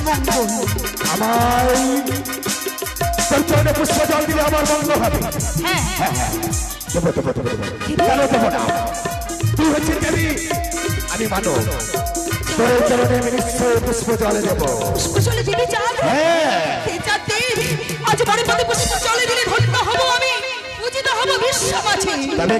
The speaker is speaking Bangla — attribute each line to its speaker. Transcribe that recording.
Speaker 1: মঙ্গল।
Speaker 2: আমায় তোর চরণে পুষ্প জল দিলে আমার মঙ্গল হবে।
Speaker 1: হ্যাঁ
Speaker 2: হ্যাঁ হ্যাঁ দেবো দেবো দেবো দেবো কেন দেবো না? তুই হচ্ছে দেবী, আমি মানব। তোর চরণে আমি নিশ্চয় পুষ্প জলে দেবো।
Speaker 1: পুষ্প জলে দিতে চান?
Speaker 2: হ্যাঁ
Speaker 1: হে জাতি, আজ বড় পদে পুষ্প জলে দিলে ধন্য হব আমি, পূজিত হব বিশ্ব মাঝে।
Speaker 2: তবে